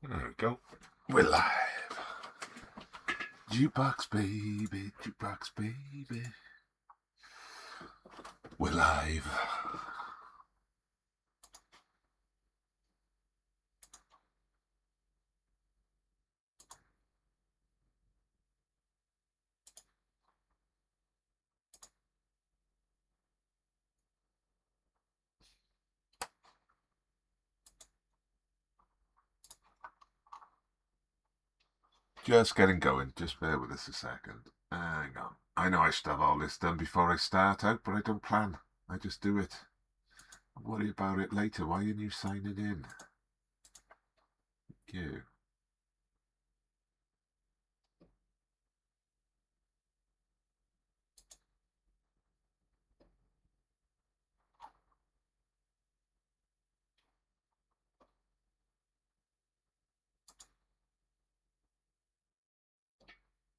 There we go. We're live. Jukebox baby, jukebox baby. We're live. Just getting going. Just bear with us a second. Hang on. I know I should have all this done before I start out, but I don't plan. I just do it. I'll worry about it later. Why aren't you signing in? Thank you.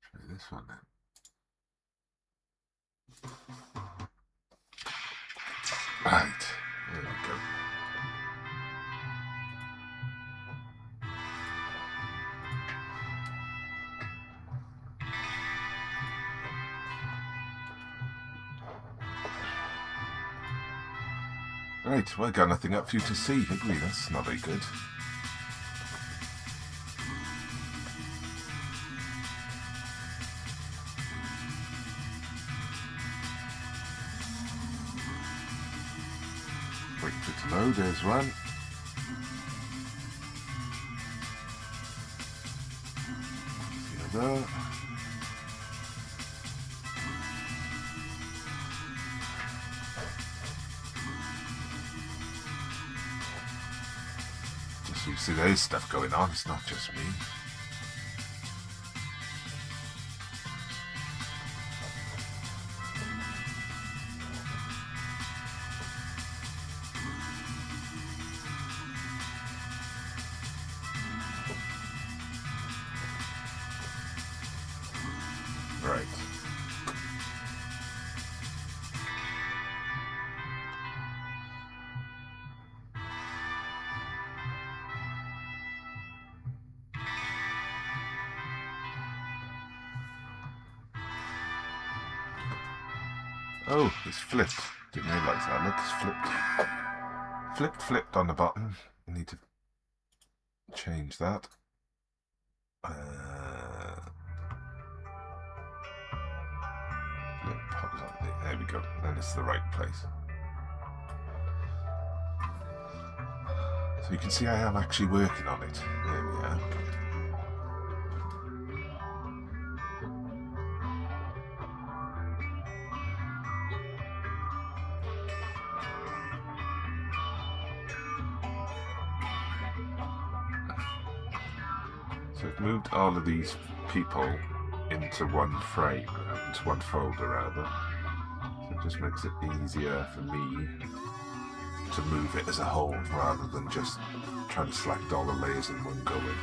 Try this one then. Right. There we go. Right, well, I got nothing up for you to see, have we? That's not very good. Wait for it to load, there's one. The other. Just so you see there's stuff going on, it's not just me. Right. Oh, it's flipped. Didn't realise that. Look, it's flipped. Flipped on the bottom. I need to change that. There we go. Then it's the right place. So you can see I am actually working on it. There we are. So I've moved all of these people into one frame, into one folder rather. So it just makes it easier for me to move it as a whole rather than just trying to select all the layers in one go in.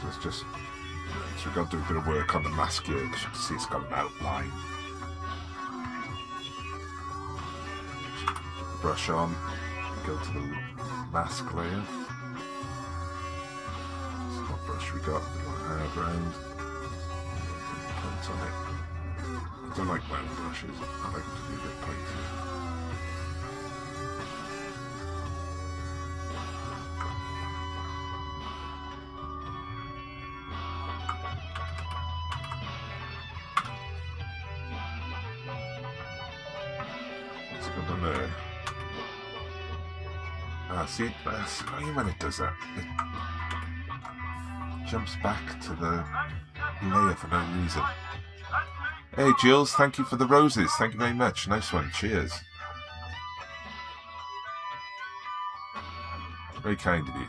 So it's just, so we've got to do a bit of work on the mask here because you can see it's got an outline. Brush on, go to the mask layer. Brush we got, a little hard round, paint on it. I don't like round brushes, I like them to be a bit pointy. What's going on there? Ah, see, that's annoying when it does that. It jumps back to the layer for no reason. Hey Jules, thank you for the roses. Thank you very much. Nice one. Cheers. Very kind of you.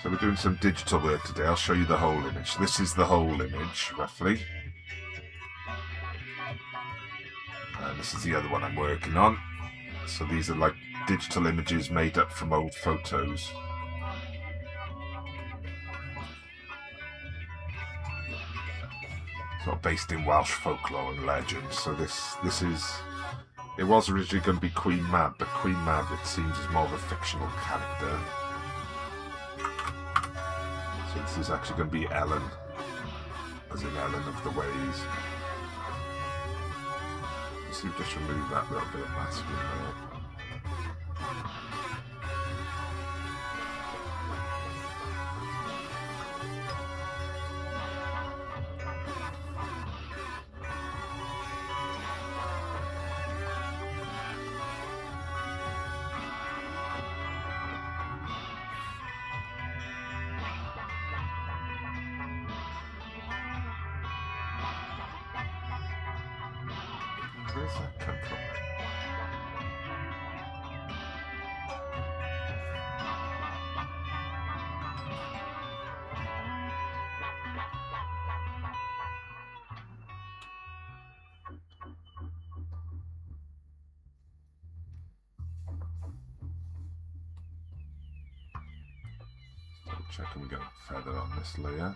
So we're doing some digital work today. I'll show you the whole image. This is the whole image, roughly. And this is the other one I'm working on. So these are like digital images made up from old photos. Sort of based in Welsh folklore and legends. So this is It was originally going to be Queen Mab, but Queen Mab, it seems, is more of a fictional character. So this is actually going to be Ellen, as in Ellen of the Ways. So you just remove that little bit of mask in there. Where's that come from? Double checking we get a feather on this layer.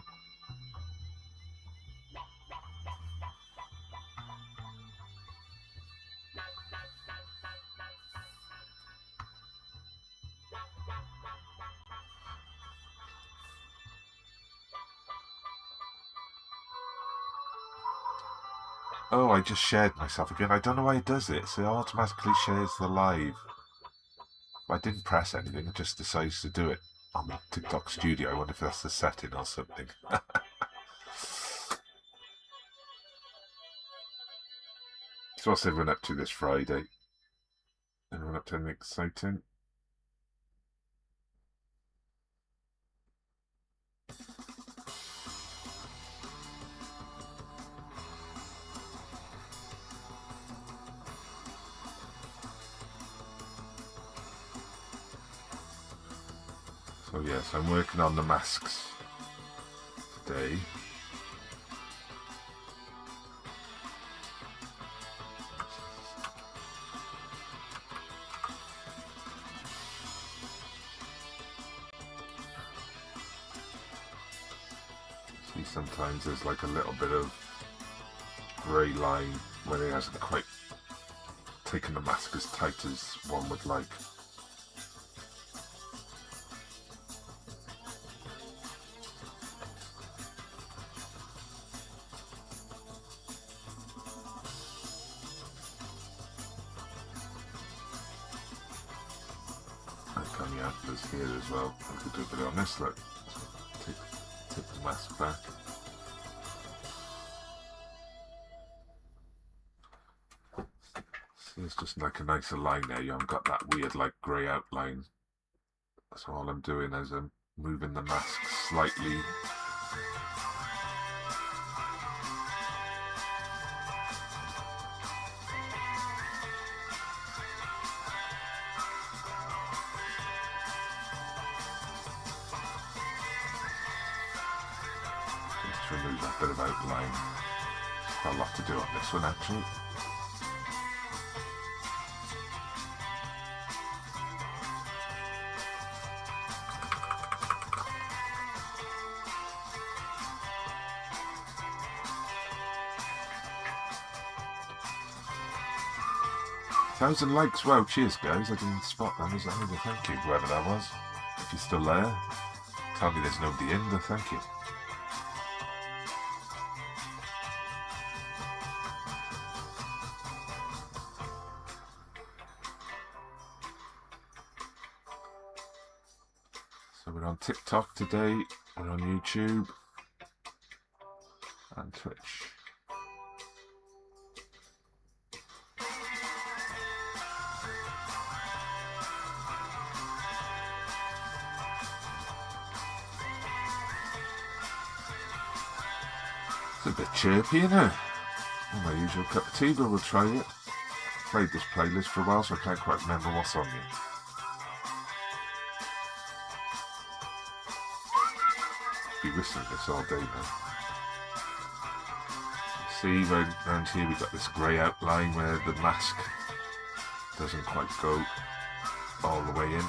Oh, I just shared myself again. I don't know why it does it. So it automatically shares the live. I didn't press anything. It just decides to do it on the TikTok studio. I wonder if that's the setting or something. So what's everyone up to this Friday? Anyone up to anything exciting? So yes, I'm working on the masks today. See, sometimes there's like a little bit of grey line where it hasn't quite taken the mask as tight as one would like. Here as well. I could do a bit on this, look. Take the mask back. So it's just like a nicer line there. You haven't got that weird like grey outline. So all I'm doing is I'm moving the mask slightly. Remove that bit of outline. There's quite a lot to do on this one actually. Thousand likes, wow, cheers guys, I didn't spot them as either, thank you, whoever that was. If you're still there, tell me there's nobody in, but thank you. So we're on TikTok today, we're on YouTube and Twitch. It's a bit chirpy, isn't it? My usual cup of tea, but we'll try it. Played this playlist for a while, so I can't quite remember what's on yet. Be whistling this all day now. See, around here we've got this grey outline where the mask doesn't quite go all the way in.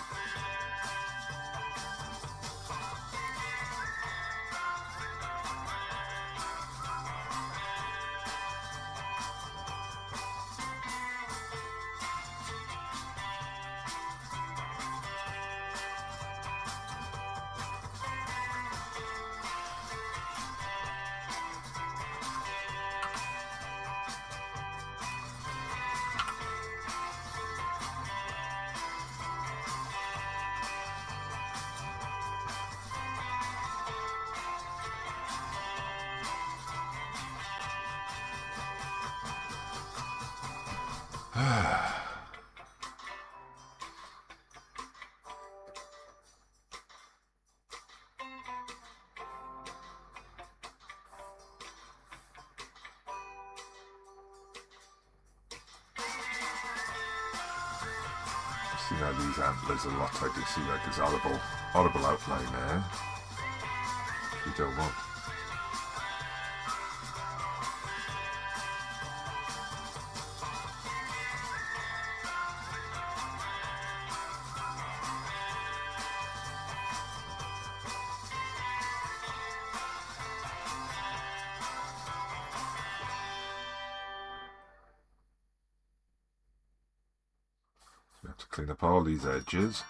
See now these antlers a lot. I do see like this horrible outline there. Which we don't want. We have to clean up all these edges.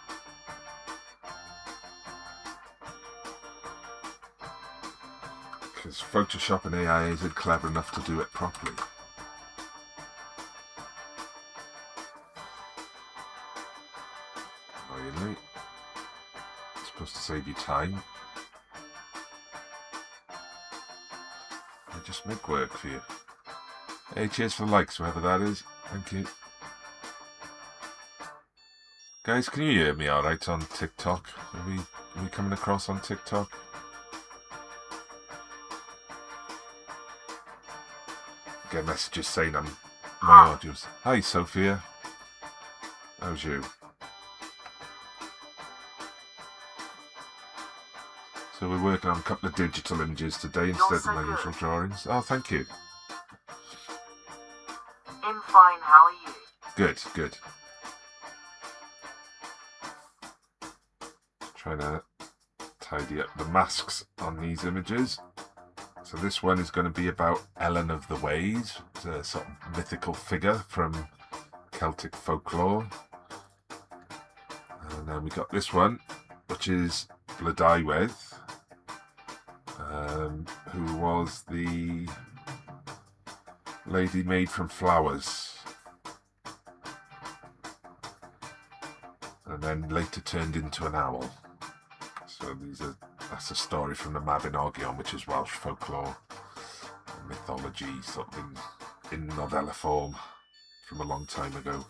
Because Photoshop and AI isn't clever enough to do it properly. Really? It's supposed to save you time. I just make work for you. Hey, cheers for the likes, whoever that is. Thank you. Guys, can you hear me alright on TikTok? Are we coming across on TikTok? I get messages saying my audio's... Hi, Sophia. How's you? So we're working on a couple of digital images today instead of my usual drawings. Oh, thank you. I'm fine, how are you? Good, good. Trying to tidy up the masks on these images. So this one is going to be about Ellen of the Ways. It's a sort of mythical figure from Celtic folklore. And then we got this one, which is Blodaiwedd, who was the lady made from flowers. And then later turned into an owl. So that's a story from the Mabinogion, which is Welsh folklore, mythology, sort of in novella form from a long time ago.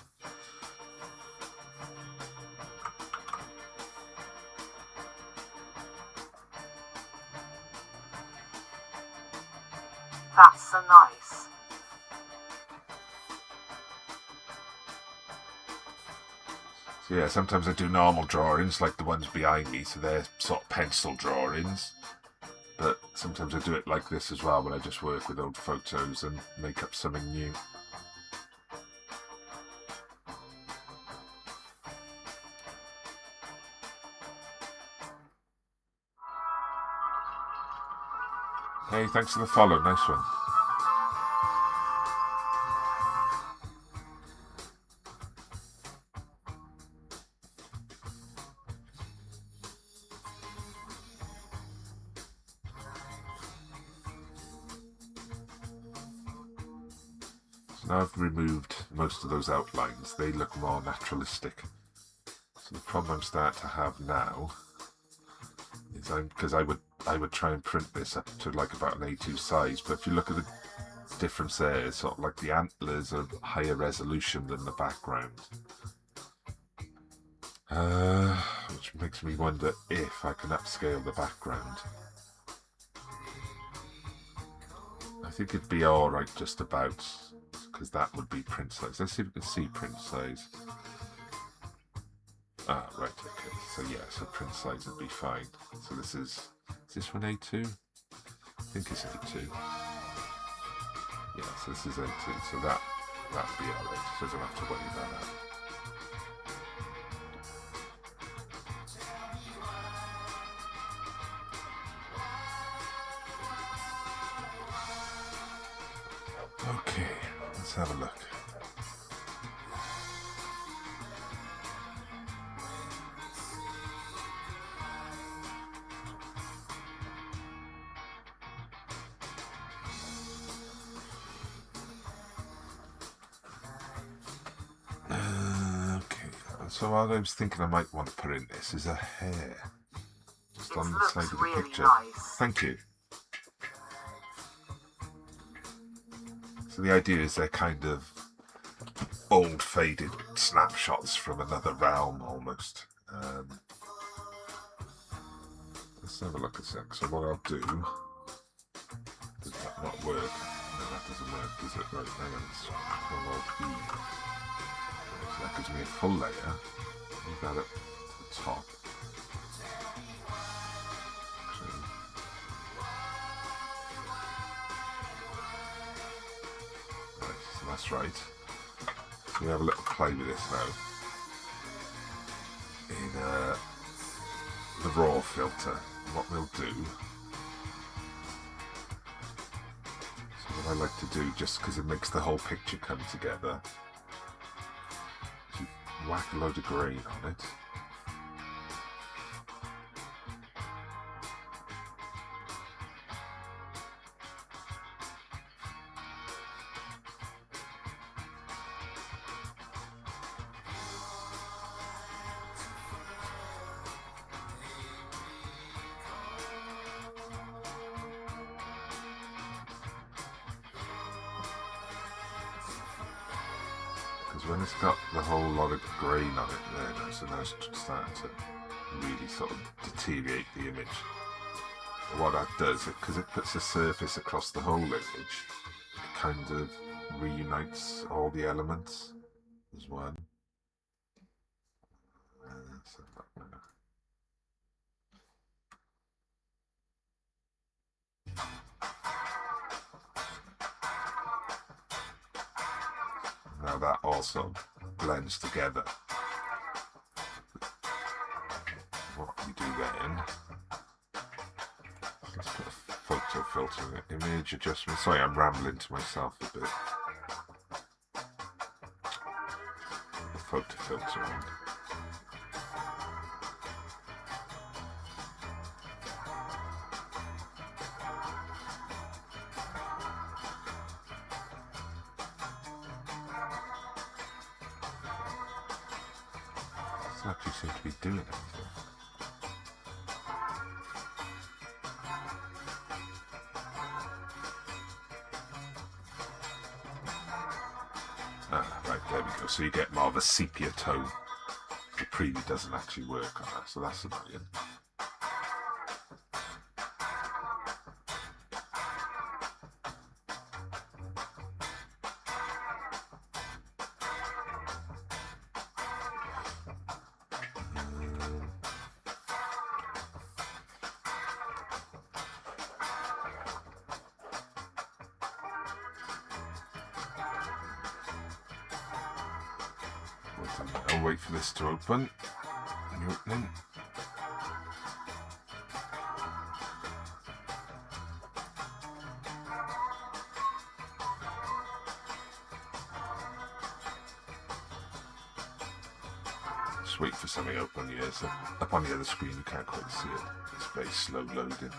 That's so nice. So yeah, sometimes I do normal drawings like the ones behind me, so they're sort of pencil drawings. But sometimes I do it like this as well, when I just work with old photos and make up something new. Hey, thanks for the follow, nice one. Now I've removed most of those outlines, they look more naturalistic. So the problem I'm starting to have now is because I would try and print this up to like about an A2 size, but if you look at the difference there, it's sort of like the antlers are higher resolution than the background. Which makes me wonder if I can upscale the background. I think it'd be alright just about, because that would be print size. Let's see if we can see print size. Ah, right, okay. So yeah, so print size would be fine. So is this one A2? I think it's A2. Yeah, so this is A2, so that'd be alright. So I don't have to worry about that. Okay, let's have a look. Okay, so what I was thinking I might want to put in this is a hair. Just on the side of the really picture. Nice. Thank you. So the idea is they're kind of old faded snapshots from another realm almost. Let's have a look a sec. So what I'll do, does that not work? No, that doesn't work, does it? Right, hang on, it's Control E. So that gives me a full layer. Move that up to the top. Right, so that's right. So we have a little play with this now. In the raw filter, what we'll do, so what I like to do, just because it makes the whole picture come together, to whack a load of grain on it. Because when it's got the whole lot of grain on it there, so now it's starting to really sort of deteriorate the image. But what that does, because it puts a surface across the whole image, it kind of reunites all the elements as one. Now that also blends together. What we do then, let's put a photo filter in it, image adjustment. Sorry, I'm rambling to myself a bit. The photo filter in. Actually seem to be doing anything. Right, there we go. So you get more of a sepia tone. The preview doesn't actually work on that, so that's annoying. I'll wait for this to open. New opening. Just wait for something to open here. So up on the other screen you can't quite see it. It's very slow loading.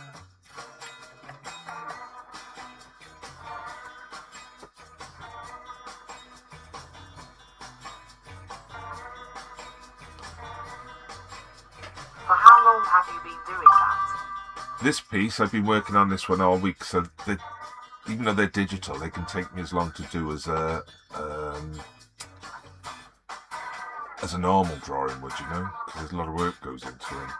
For how long have you been doing that? This piece, I've been working on this one all week, so even though they're digital, they can take me as long to do as a normal drawing would, you know, because there's a lot of work goes into them.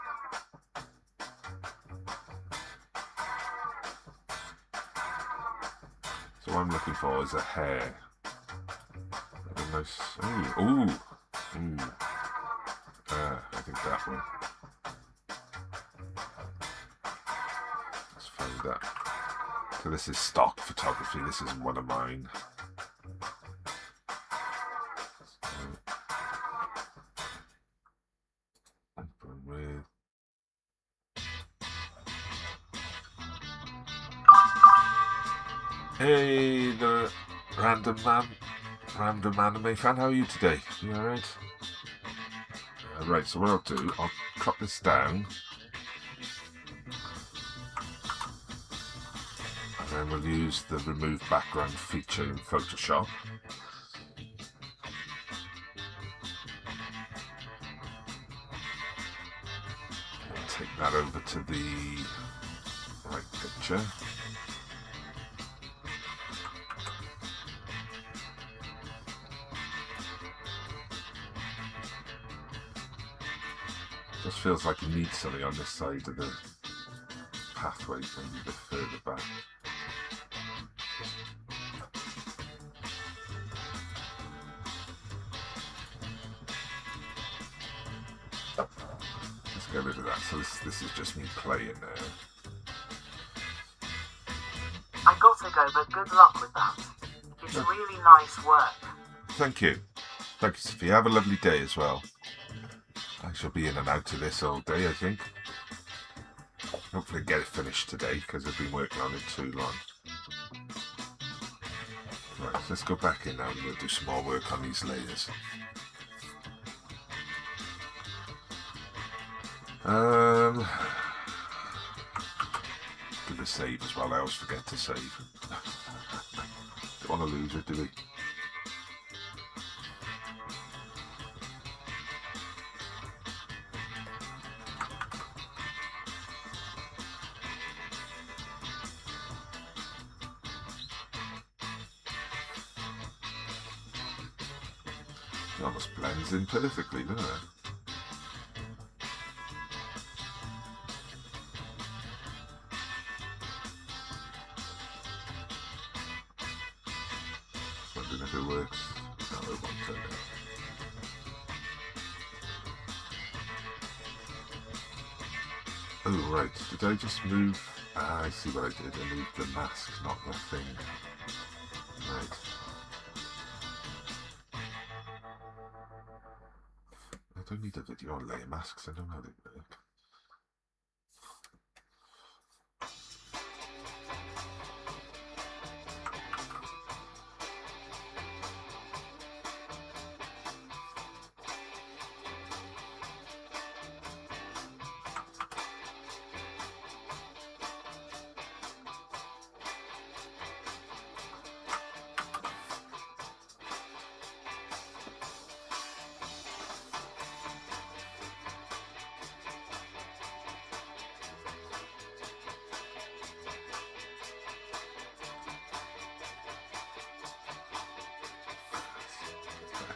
So what I'm looking for is a hair. A nice, ooh. I think that one. Let's find that. So this is stock photography. This isn't one of mine. Hey, the random anime fan, how are you today? You alright? Right, so what I'll do, I'll crop this down. And then we'll use the remove background feature in Photoshop. And take that over to the right picture. Just feels like you need something on this side of the pathway, maybe a bit further back. Let's get rid of that. So this is just me playing now. I gotta go, but good luck with that. It's really nice work. Thank you. Thank you, Sophie. Have a lovely day as well. I shall be in and out of this all day, I think. Hopefully get it finished today, because I've been working on it too long. Right, so let's go back in now and we'll do some more work on these layers. Do the save as well. I always forget to save. Don't want to lose it, do we? It almost blends in perfectly, doesn't it? Just wondering if it works. No, it won't turn out. Oh, right. Did I just move? Ah, I see what I did. I moved the mask, not the thing. Right. I don't need a video on layer masks. I know how they work.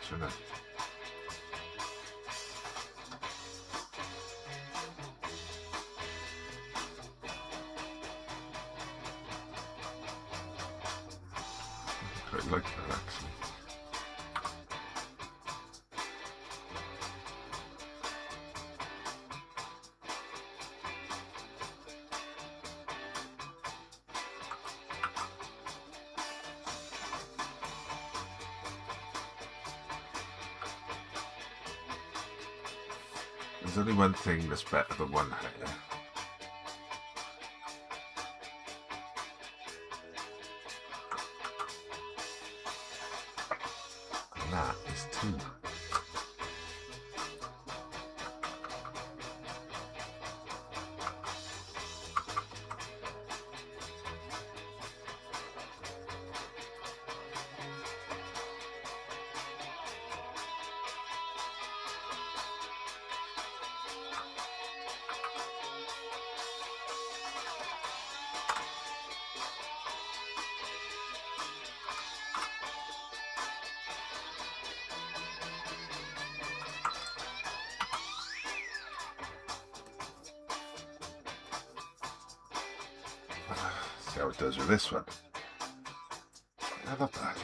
Shouldn't I? I quite like that actually. There's only one thing that's better than one hair. And that is two. See how it does with this one. Yeah, not bad.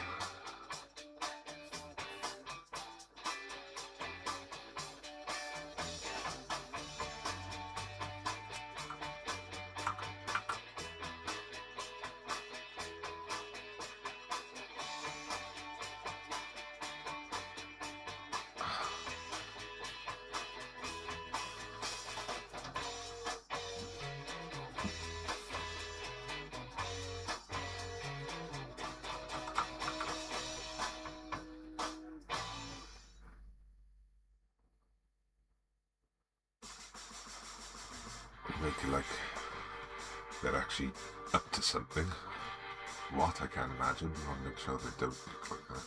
Make it like they're actually up to something. What, I can't imagine. I want to make sure they don't look like that.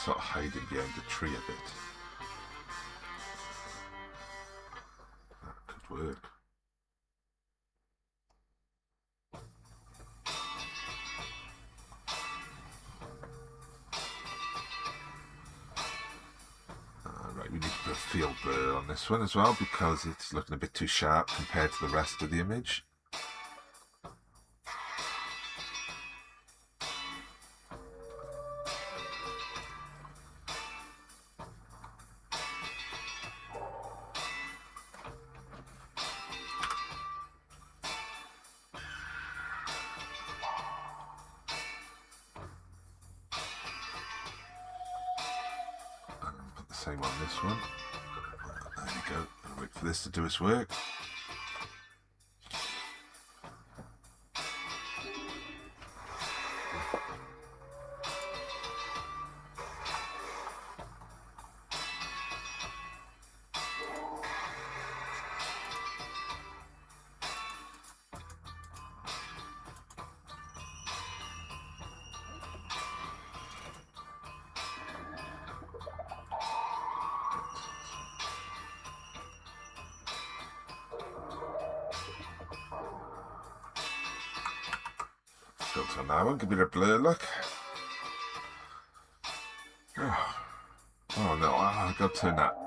sort of hiding behind the tree a bit. That could work. Right, we need to put a field blur on this one as well because it's looking a bit too sharp compared to the rest of the image. Same on this one. There we go. I'll wait for this to do its work. Filter on that one, give it a blur look. Oh no, I've got to turn that.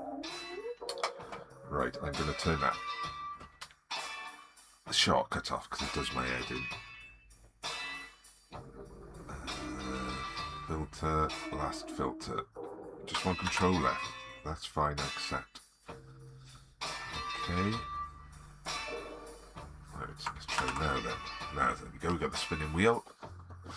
Right, I'm going to turn that shortcut off because it does my head in. Filter, last filter. Just one control left. That's fine, I accept. Okay. Right, let's try now then. Now there we go, we've got the spinning wheel. I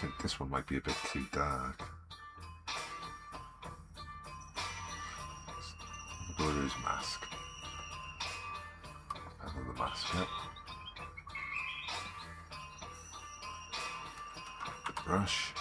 think this one might be a bit too dark. Go to his mask. Feather the mask, yep. The brush.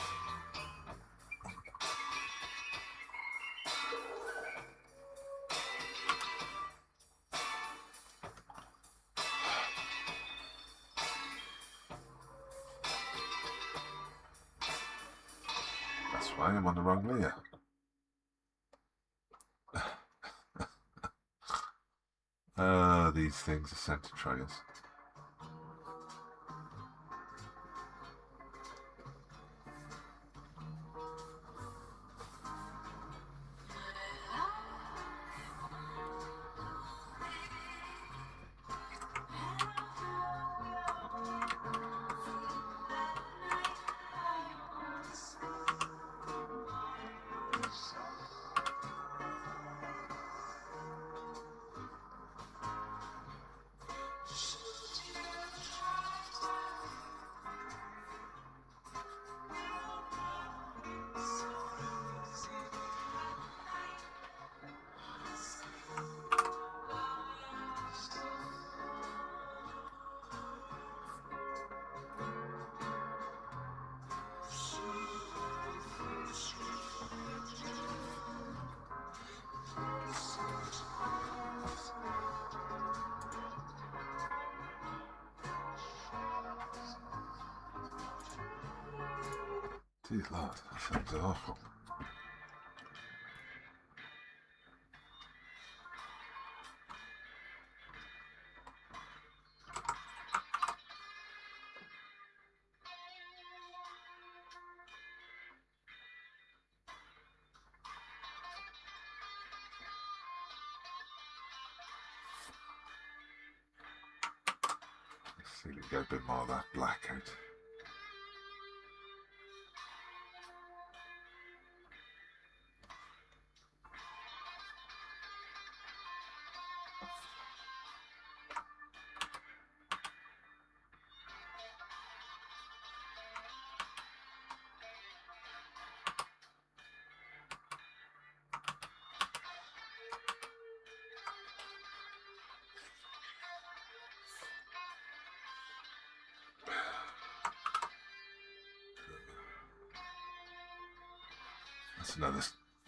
That's why I'm on the wrong layer. These things are sent to try us. Dear Lord, that sounds awful. Let's see if we can get a bit more of that black out. That's another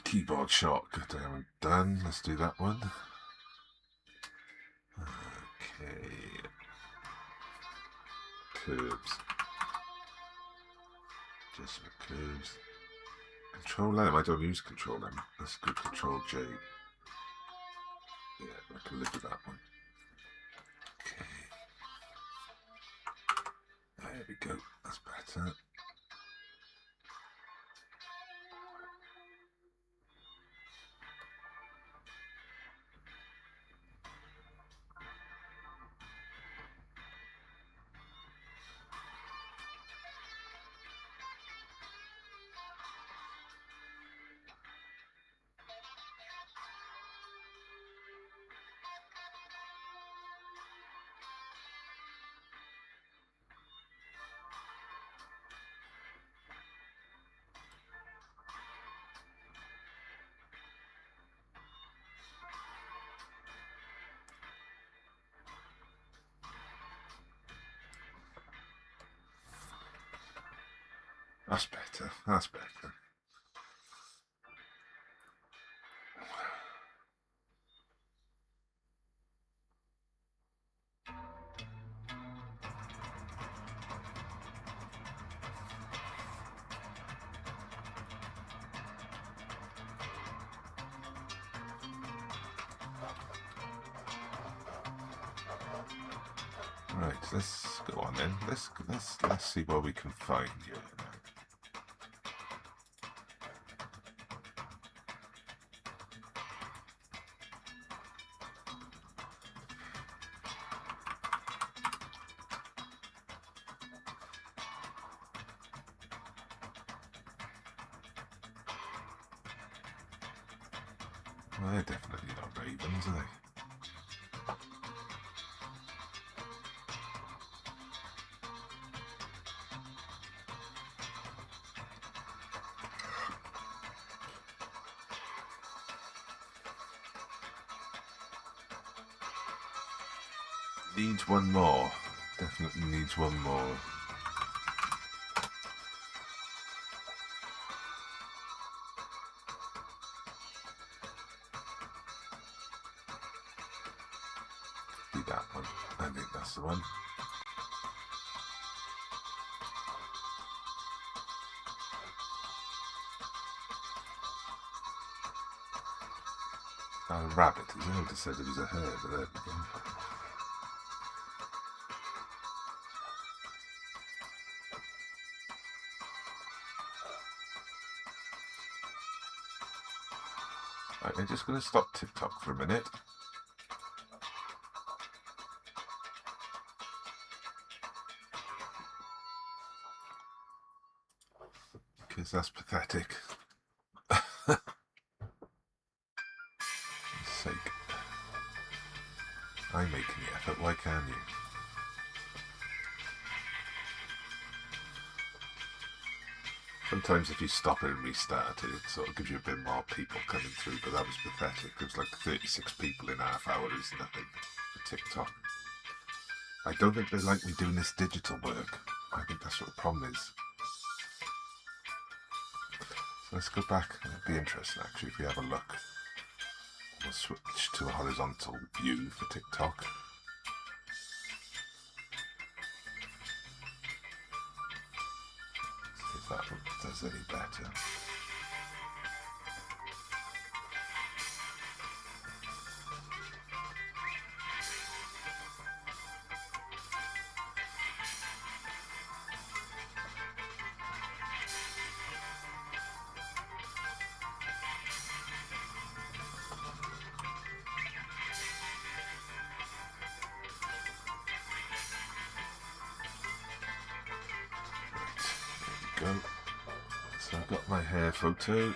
keyboard shortcut I haven't done. Let's do that one. Okay. Curves. Just for curves. Control M. I don't use Control M. Let's go Control J. Yeah, I can live with that one. Okay. There we go. That's better. That's better. That's better. Right, let's go on then. Let's see what we can find here. Well, they're definitely not ravens, are they? Needs one more. Definitely needs one more. Be that one. I think that's the one. A rabbit, is it? I would have said it was a hare, but there we go. Right, I'm just going to stop TikTok for a minute. Because that's pathetic. For sake. I'm making the effort, why can't you? Sometimes if you stop it and restart it, it sort of gives you a bit more people coming through, but that was pathetic. It was like 36 people in half hour is nothing for TikTok. I don't think they like me doing this digital work. I think that's what the problem is. So let's go back. It'd be interesting actually if we have a look. We'll switch to a horizontal view for TikTok. See if that does any better. Go. So I've got my hair photo.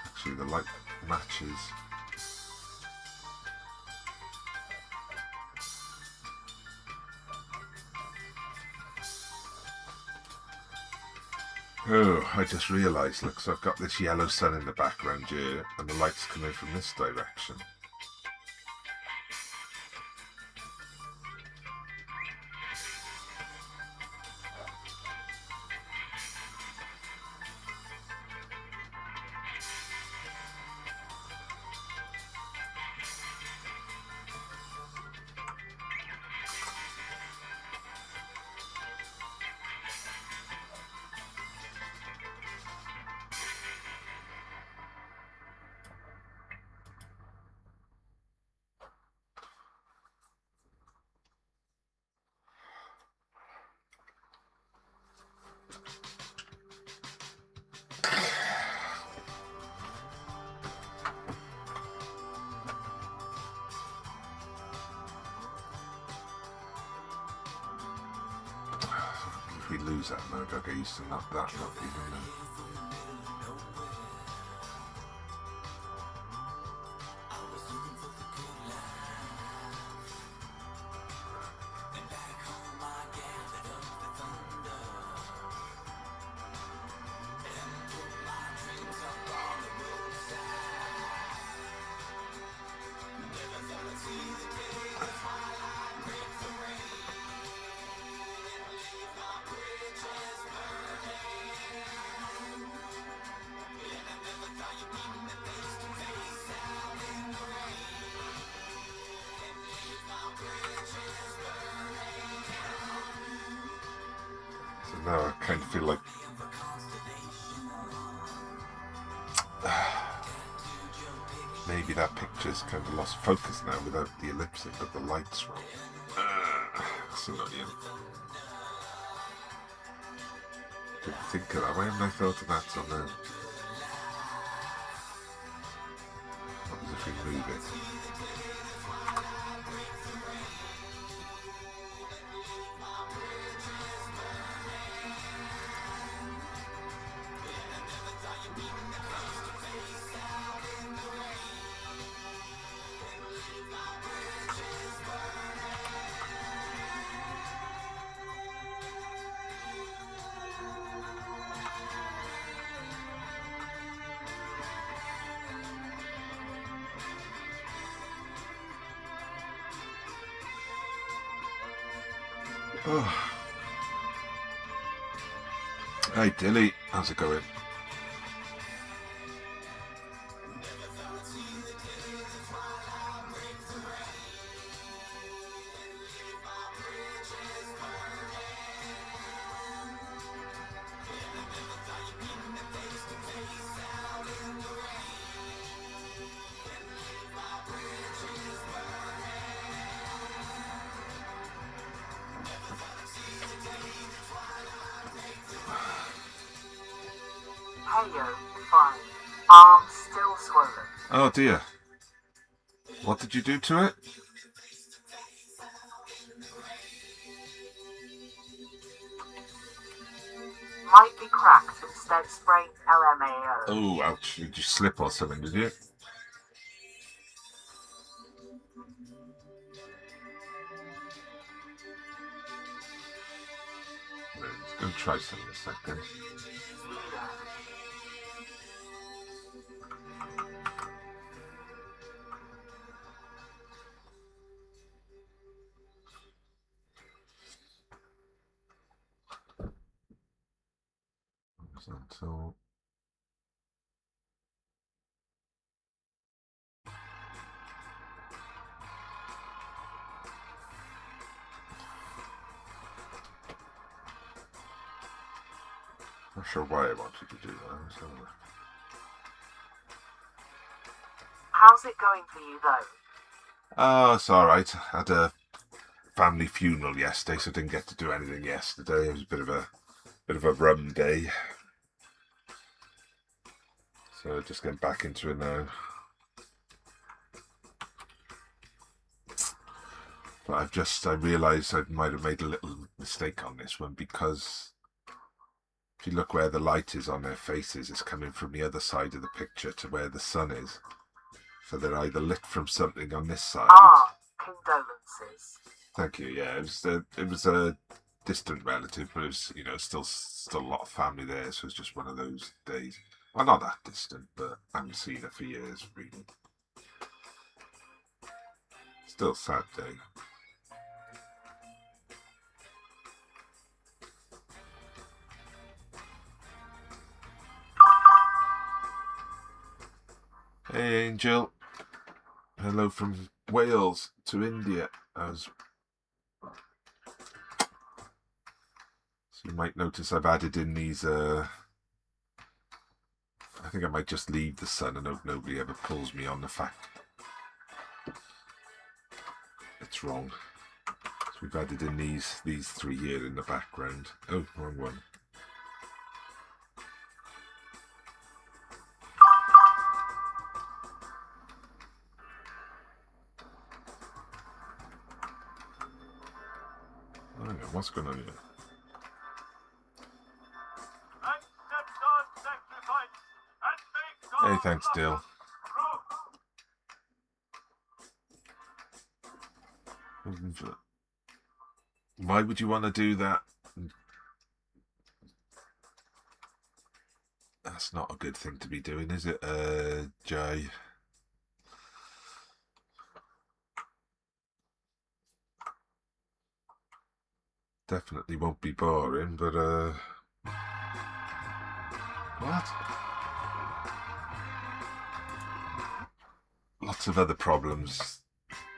Actually, the light matches Oh, I just realised, look, so I've got this yellow sun in the background here, and the light's coming from this direction. If we lose that mode, I'll get used to not that not even So now I kind of feel like maybe that picture's kind of lost focus now without the ellipsing, but the light's wrong. That's annoying. Didn't think of that. Why haven't I thought of that on the... What was if we move it? Oh. Hey Dilly, how's it going? Hey yo, fine. Arm still swollen. Oh dear. What did you do to it? Might be cracked, instead sprained LMAO. Oh, ouch. Did you slip or something, did you? Let's go try some in a second. Horizontal. Not sure why I wanted to do that. So. How's it going for you though? Oh, it's alright. I had a family funeral yesterday, so I didn't get to do anything yesterday. It was a bit of a rum day. So just getting back into it now. But I realised I might have made a little mistake on this one, because if you look where the light is on their faces, it's coming from the other side of the picture to where the sun is. So they're either lit from something on this side. Ah, condolences. Thank you. Yeah, it was a distant relative, but it's, you know, still a lot of family there, so it's just one of those days. Well, not that distant, but I haven't seen her for years, really. Still sad day. Hey, Angel. Hello from Wales to India. So you might notice I've added in these. I think I might just leave the sun and hope nobody ever pulls me on the fact it's wrong. So we've added in these three here in the background. Oh, wrong one. Oh, yeah, what's going on here? Hey, thanks, Dill. Why would you want to do that? That's not a good thing to be doing, is it, Jay? Definitely won't be boring, but what? Lots of other problems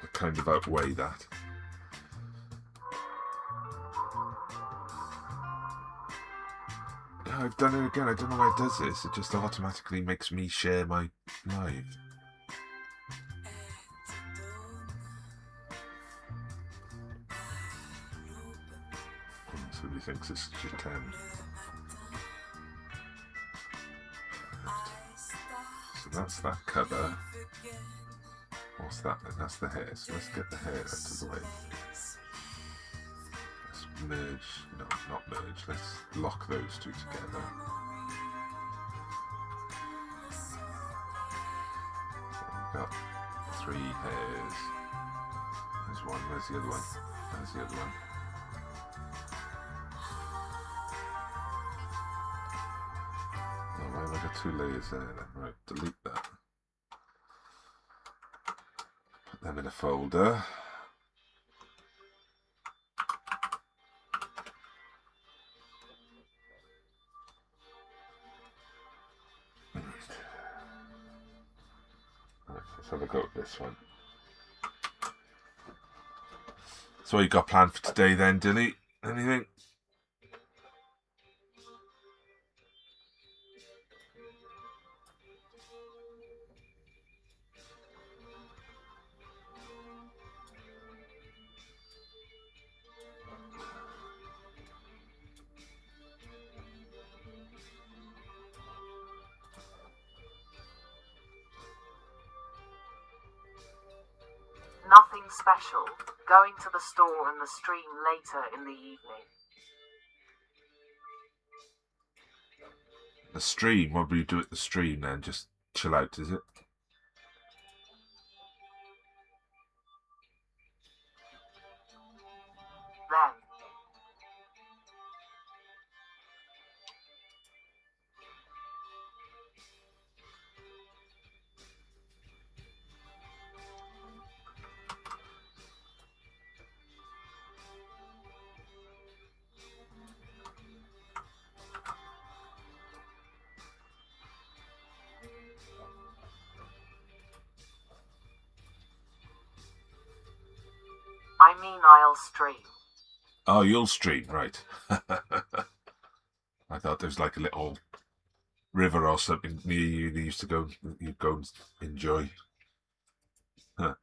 that kind of outweigh that. I've done it again. I don't know why it does this. It just automatically makes me share my live. So he thinks it's shit 10. So that's that cover. What's that then? That's the hair. So let's get the hair out of the way. Let's merge. No, not merge. Let's lock those two together. So we've got 3 hairs. There's one. Where's the other one? There's the other one. Oh, why have I got 2 layers there then? Right, delete that. Put them in a folder. Right, let's have a go at this one. So what you got planned for today then, Dilly? Anything? Nothing special. Going to the store and the stream later in the evening. The stream? What will you do at the stream then? Just chill out, is it? Then. I mean I'll stream. Oh, you'll stream, right. I thought there was like a little river or something near you that you used to go, you'd go and enjoy. Huh.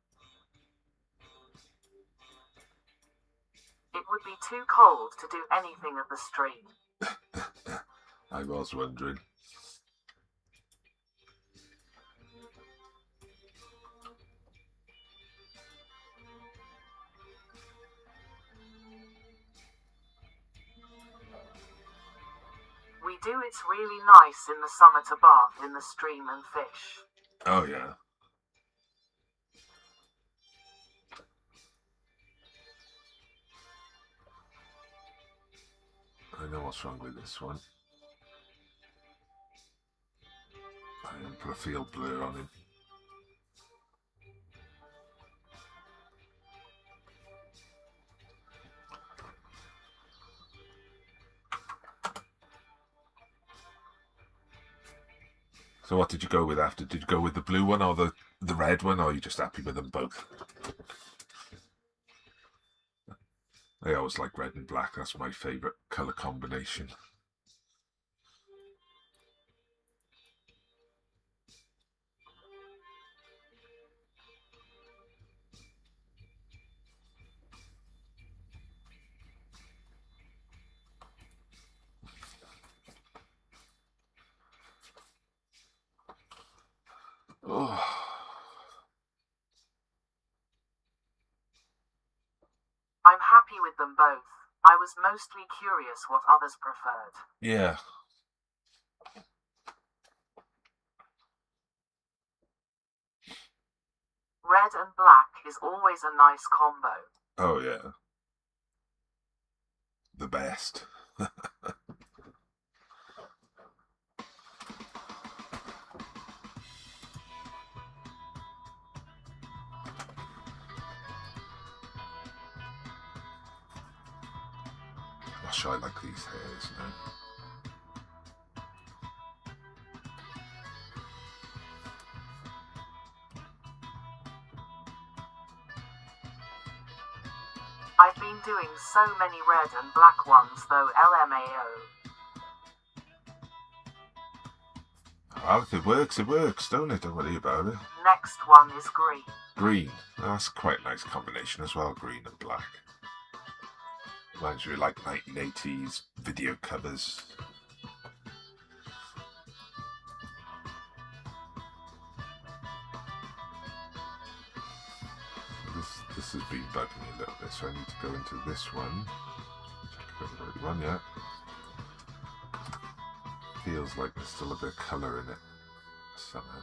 It would be too cold to do anything at the stream. I was wondering. We do it's really nice in the summer to bath in the stream and fish. Oh, yeah. know what's wrong with this one. I'm going to put a field blur on him. So what did you go with after? Did you go with the blue one or the red one, or are you just happy with them both? I always like red and black. That's my favourite colour combination. Oh. I'm happy with them both. I was mostly curious what others preferred. Yeah. Red and black is always a nice combo. Oh, yeah. The best. Gosh, I like these hairs now. I've been doing so many red and black ones though, LMAO. Well, if it works, don't it? Don't worry about it. Next one is green. Green. That's quite a nice combination as well, green and black. Reminds me of like 1980s video covers. This has been bugging me a little bit, so I need to go into this one. Check if I've got the right one yet. Feels like there's still a bit of colour in it somehow.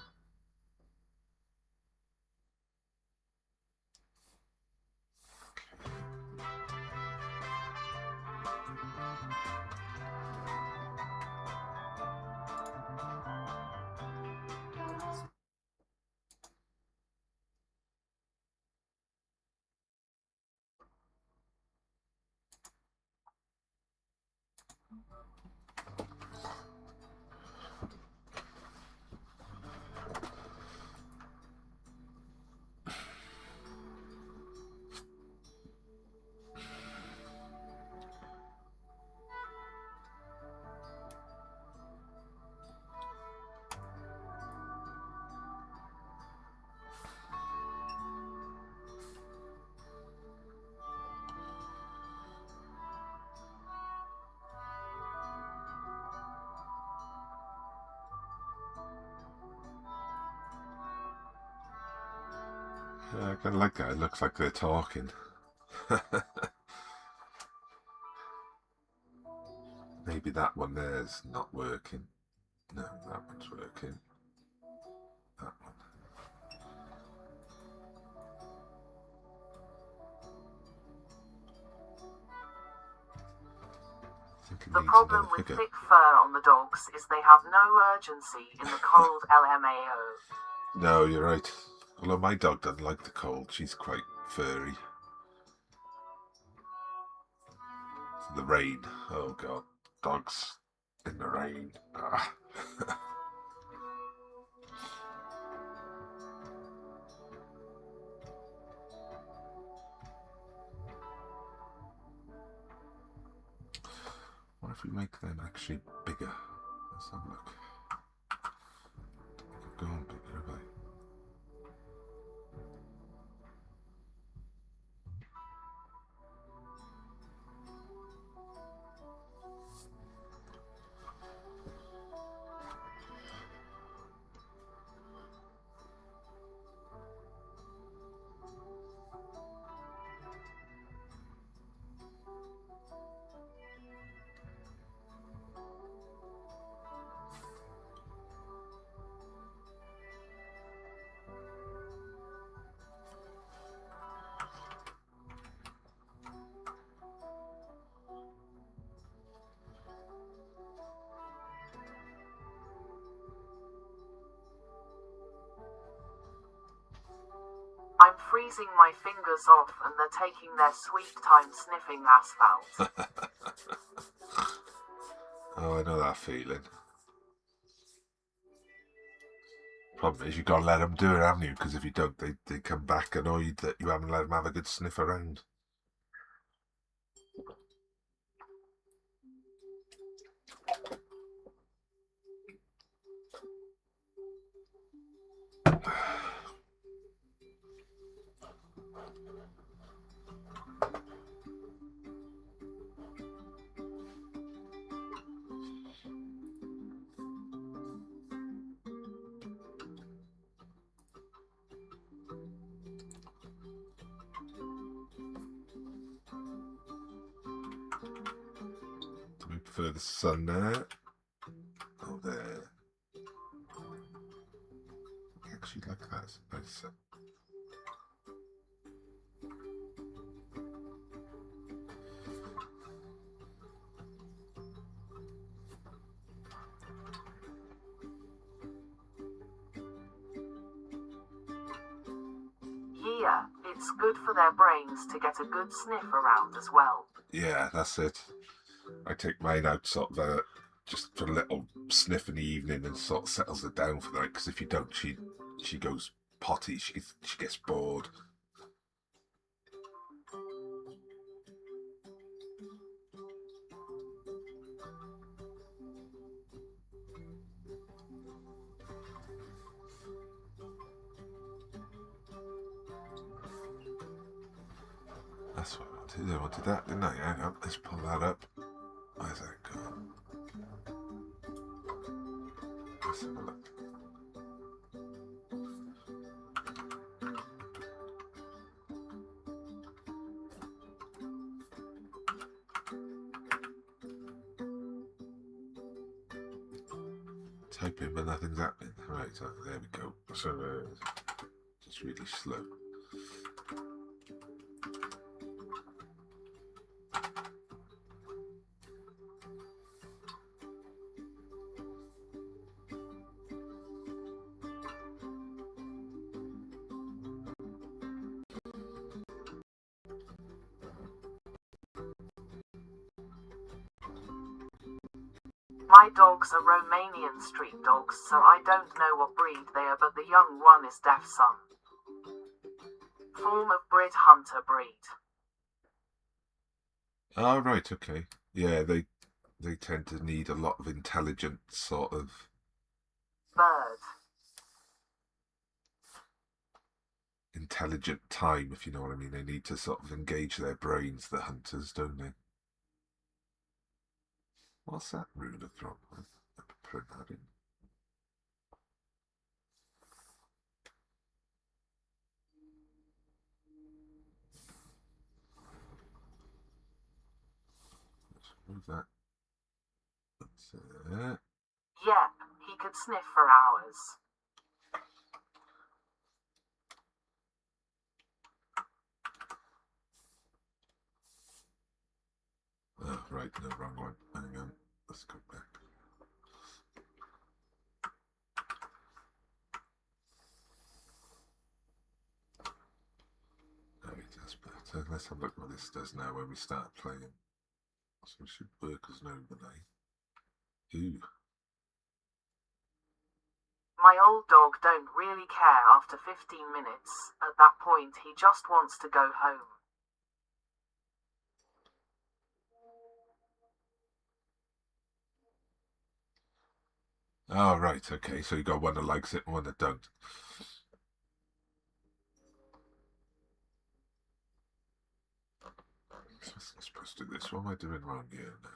Yeah, I kind of like that. It looks like they're talking. Maybe that one there's not working. No, that one's working. That one. The problem with thick fur on the dogs is they have no urgency in the cold, LMAO. No, you're right. Although my dog doesn't like the cold, she's quite furry. The rain. Oh god. Dogs in the rain. Ah. What if we make them actually bigger? Let's have a look. Go on bigger, have I? I'm freezing my fingers off and they're taking their sweet time sniffing asphalt. Oh, I know that feeling. Problem is, you've got to let them do it, haven't you? Because if you don't, they come back annoyed that you haven't let them have a good sniff around. Do we prefer the sun there? Oh, there. I actually like that. It's a nice sun. Yeah, it's good for their brains to get a good sniff around as well. Yeah, that's it. I take mine out sort of just for a little sniff in the evening and sort of settles it down for the night. Because if you don't, she goes potty. She gets bored. That's what I wanted. I wanted that, didn't I? Hang on, let's pull that up. Where's that gone? Let's have a look. Typing but nothing's happening. Right, so there we go. So just really slow. My dogs are Romanian street dogs, so I don't know what breed they are, but the young one is deaf son. Form of Brit hunter breed. Oh, right, okay. Yeah, they tend to need a lot of intelligent sort of Bird. intelligent time, if you know what I mean. They need to sort of engage their brains, the hunters, don't they? What's that ruler from? I'll put that in. Let's move that. That's Yep, he could sniff for hours. Oh, right, no, wrong one. Hang on, let's go back. There it is better. Let's have a look what this does now when we start playing. So it should work as an overlay. Ooh. My old dog don't really care after 15 minutes. At that point, he just wants to go home. Oh, right, okay. So you got one that likes it and one that don't. So I'm supposed to do this. What am I doing wrong here now?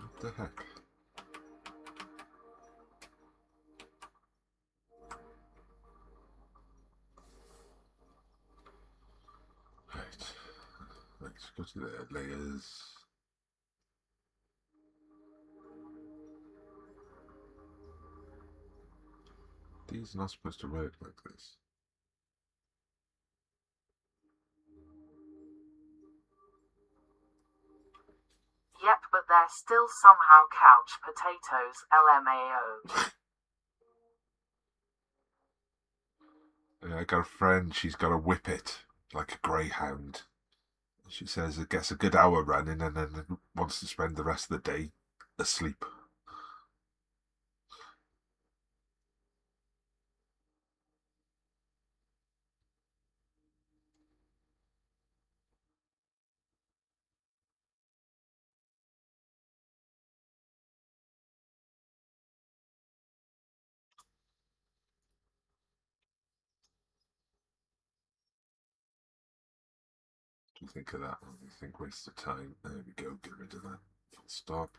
What the heck? Right. Let's go to the layers. These are not supposed to work like this. they're still somehow couch potatoes, LMAO. I got a friend, she's got a whippet, like a greyhound. She says it gets a good hour running and then wants to spend the rest of the day asleep. What do you think of that? What do you think? Waste of time. There we go, get rid of that. Full stop.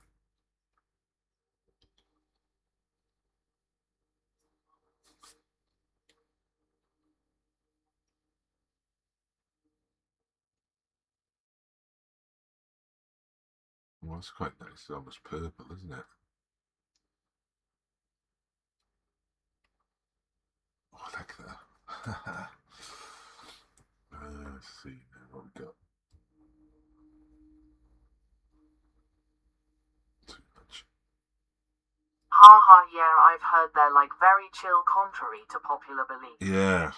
Well, it's quite nice. It's almost purple, isn't it? Oh, I like that. Let's see now what we got. Too much. Haha, yeah, I've heard they're like very chill contrary to popular belief. Yeah.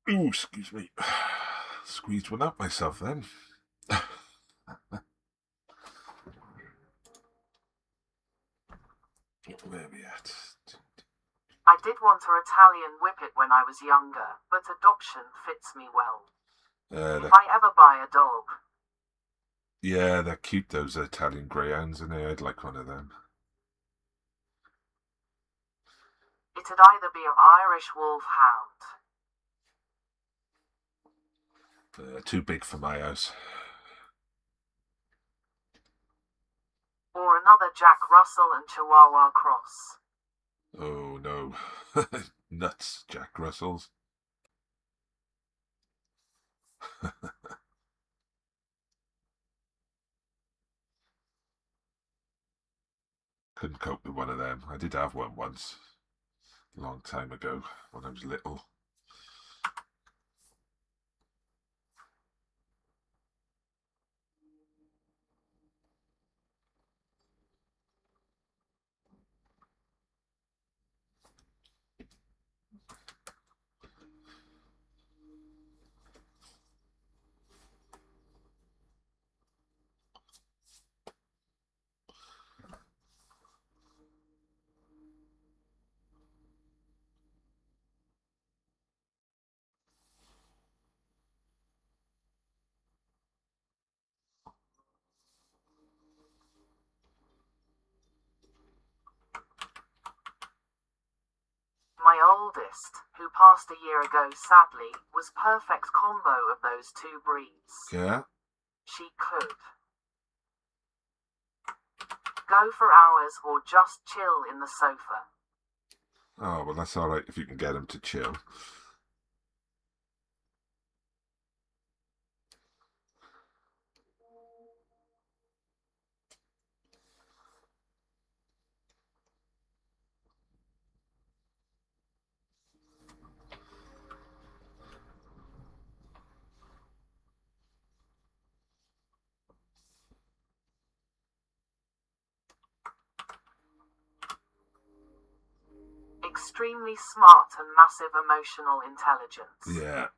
Ooh, excuse me. Squeezed one out myself then. Where are we at? I did want an Italian whippet when I was younger, but adoption fits me well. If I ever buy a dog. Yeah, they're cute, those Italian greyhounds, and I'd like one of them. It'd either be an Irish wolfhound. Too big for my house. Or another Jack Russell and Chihuahua cross. Oh no. Nuts, Jack Russells. Couldn't cope with one of them. I did have one once. A long time ago, when I was little. My oldest, who passed a year ago sadly, was perfect combo of those two breeds. Yeah? She could go for hours or just chill in the sofa. Oh, well, that's alright if you can get him to chill. Extremely smart and massive emotional intelligence. Yeah.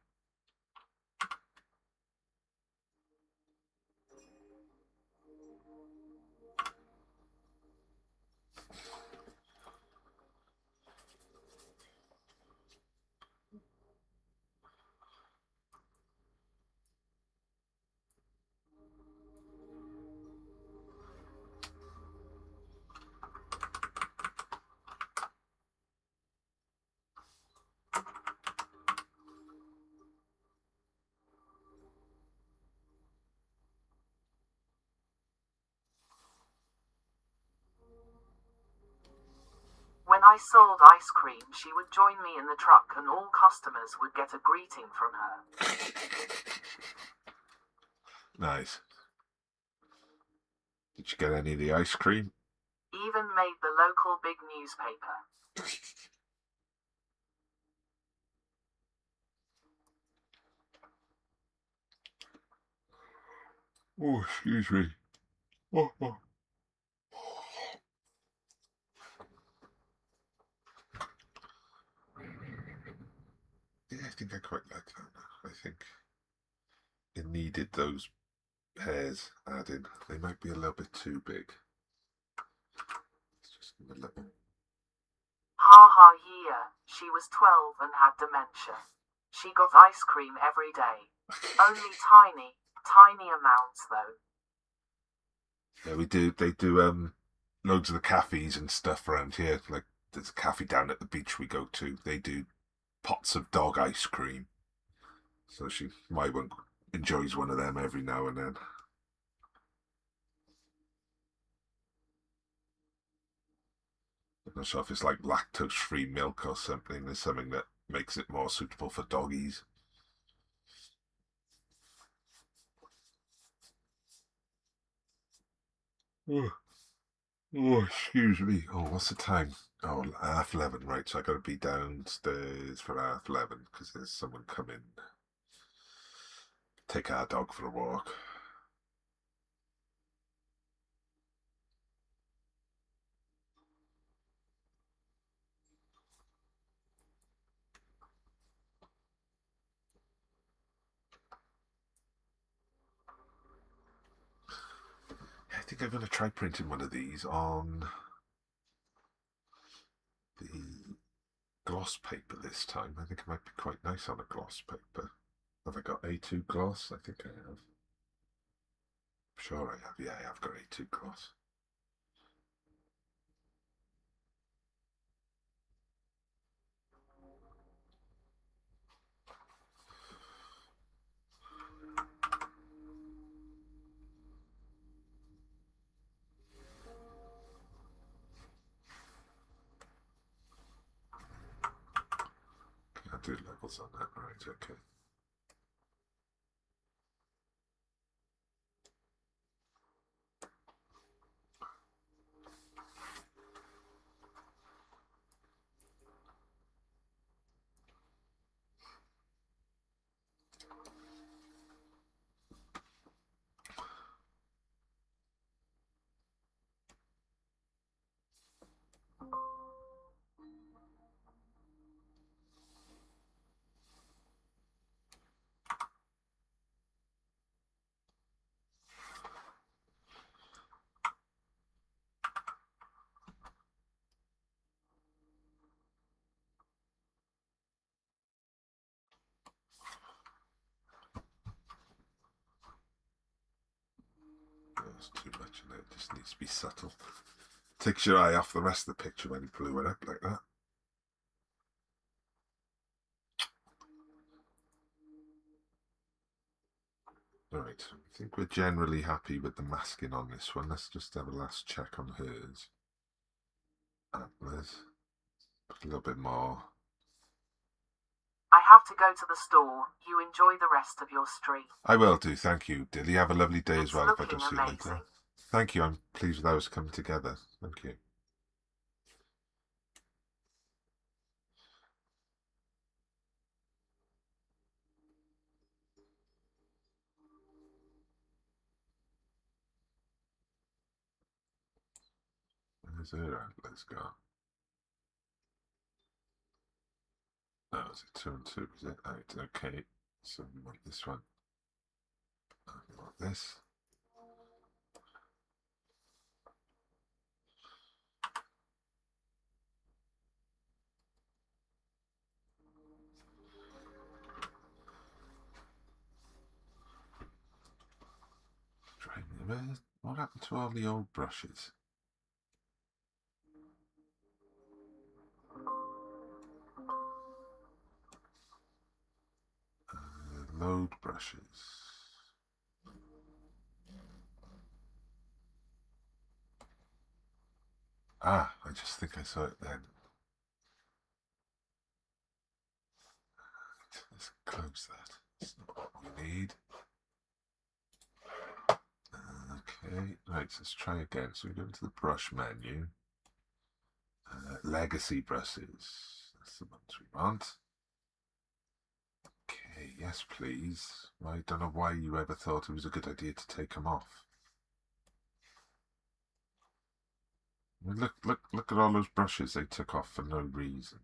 When I sold ice cream, she would join me in the truck and all customers would get a greeting from her. Nice. Did you get any of the ice cream? Even made the local big newspaper. Oh, excuse me. Oh. Yeah, I think I quite like that now. I think it needed those hairs added. They might be a little bit too big. Let's just give a little. Ha ha yeah, she was 12 and had dementia. She got ice cream every day. Only tiny amounts though. Yeah, we do. They do loads of the cafes and stuff around here. Like there's a cafe down at the beach we go to. They do pots of dog ice cream. So my one enjoys one of them every now and then. I'm not sure if it's like lactose-free milk or something. There's something that makes it more suitable for doggies. Oh, excuse me. Oh, what's the time? Oh, 11:30, right. So I got to be downstairs for 11:30 because there's someone coming. Take our dog for a walk. I think I'm going to try printing one of these on the gloss paper this time. I think it might be quite nice on a gloss paper. Have I got A2 gloss? I think I have. I'm sure I have. Yeah, I have got A2 gloss. I'll do levels on that, right? Okay. There's too much in it. It just needs to be subtle. Takes your eye off the rest of the picture when you blew it up like that. Alright, I think we're generally happy with the masking on this one. Let's just have a last check on hers. Antlers. Put a little bit more. I have to go to the store. You enjoy the rest of your streak. I will do, thank you, Dilly. Have a lovely day It's as well if I don't looking see you later. amazing. Thank you, I'm pleased with those coming together. Thank you. Where's her antlers gone? Oh, is it 2 and 2, is it? Right, okay. So we want this one. And we want this. What happened to all the old brushes? Load brushes. Ah, I just think I saw it then. close that. That's not what we need. Okay, right, so let's try again. So we go into the brush menu. Legacy brushes. That's the ones we want. Okay, yes, please. I don't know why you ever thought it was a good idea to take them off. I mean, look at all those brushes they took off for no reason.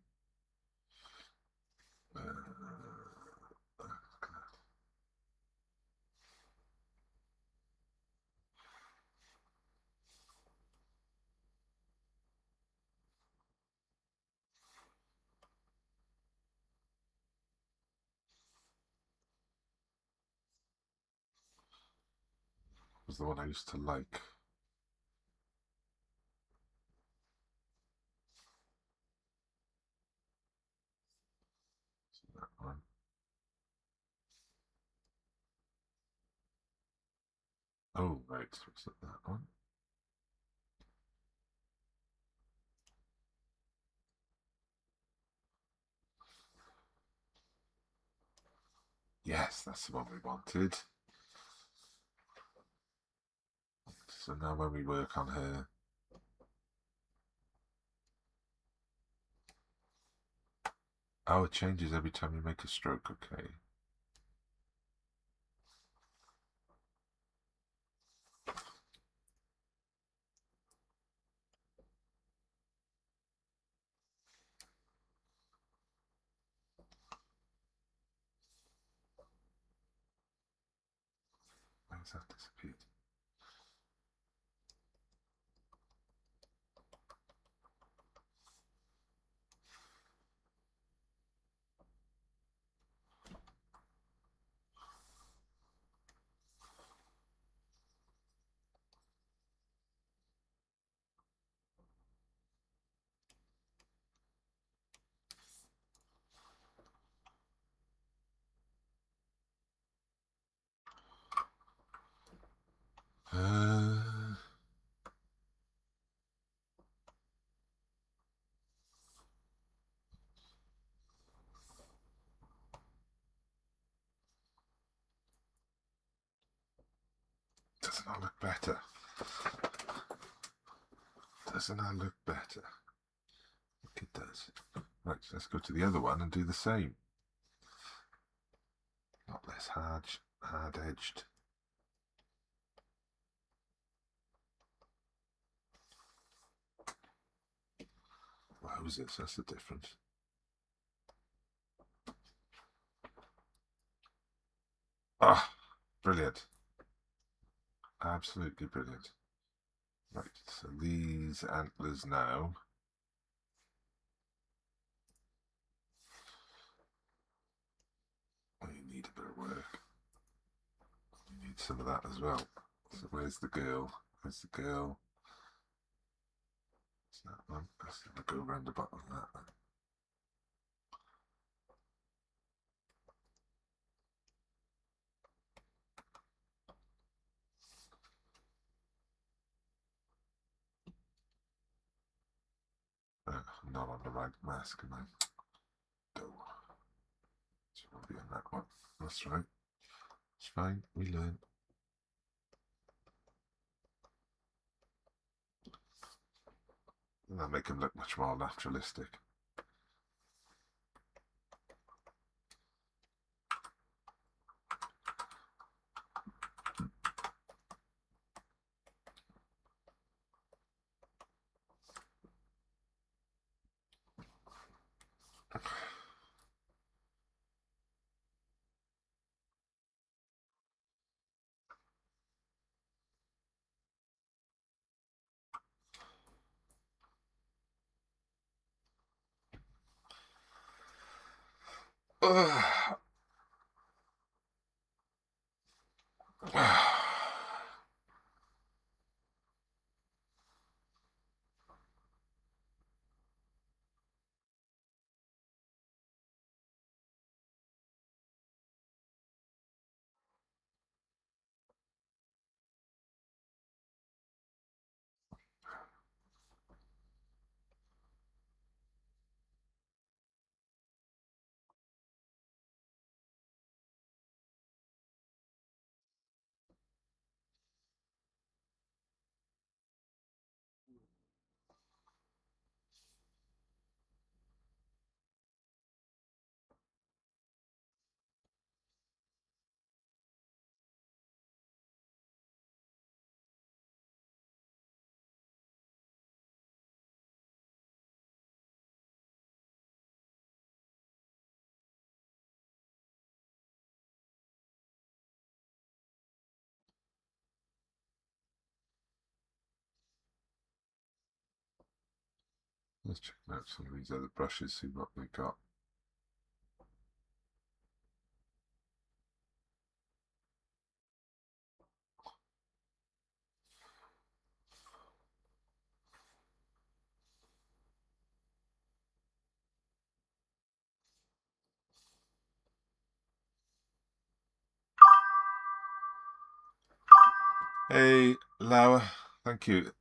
Was the one I used to like. That one. Oh, right, was it that one? Yes, that's the one we wanted. So now when we work on her, oh, it changes every time you make a stroke, okay. Why has that disappeared? Uh, doesn't that look better? Doesn't that look better? I think it does. Right, so let's go to the other one and do the same. Not less hard-edged. Roses, that's the difference. Ah, brilliant. Absolutely brilliant. Right, so these antlers now. Oh, you need a bit of work. You need some of that as well. So where's the girl? Where's the girl? It's that one. Let's go around the bottom of that one. I'm not on the right mask, am I? No. So we'll be on that one. That's right. It's fine. We learn. That'll make him look much more naturalistic. Let's check out some of these other brushes, see what we got. Hey, Laura, thank you.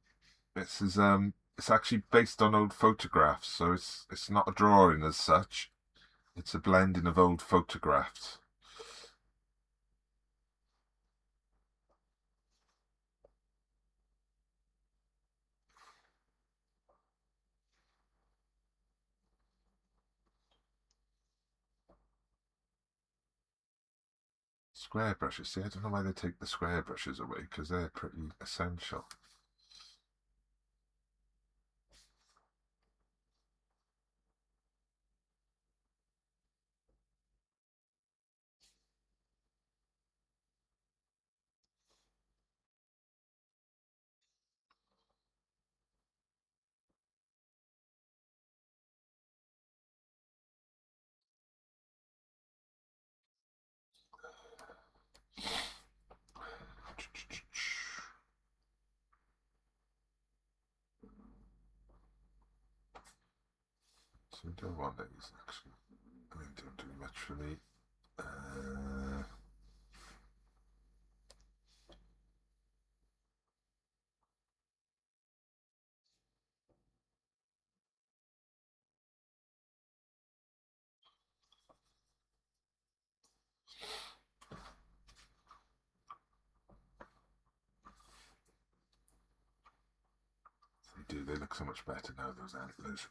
This is it's actually based on old photographs, so it's not a drawing as such. It's a blending of old photographs. Square brushes. See, I don't know why they take the square brushes away, because they're pretty essential. So I don't want these actually. They don't do much for me. They do. They look so much better now, those antlers.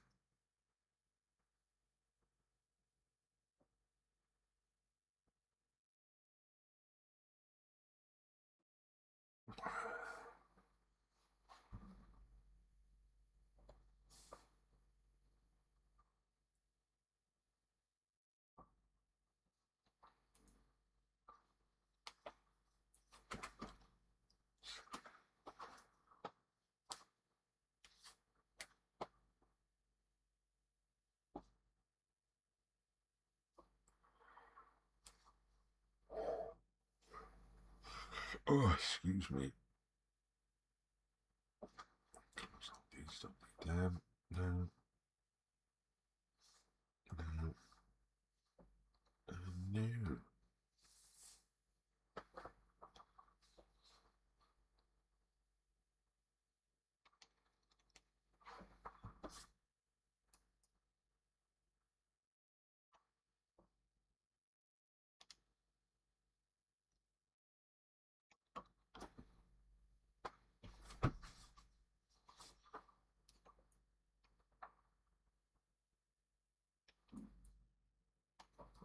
Oh, excuse me. These don't need them. No. No. No.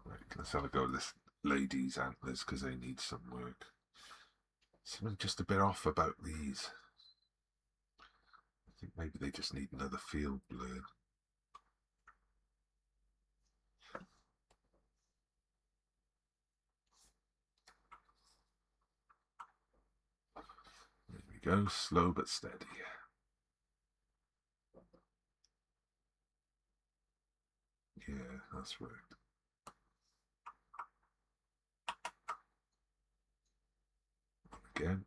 Right, let's have a go at this lady's antlers because they need some work. Something just a bit off about these. I think maybe they just need another field blur. There we go, slow but steady. Yeah, that's right. Again.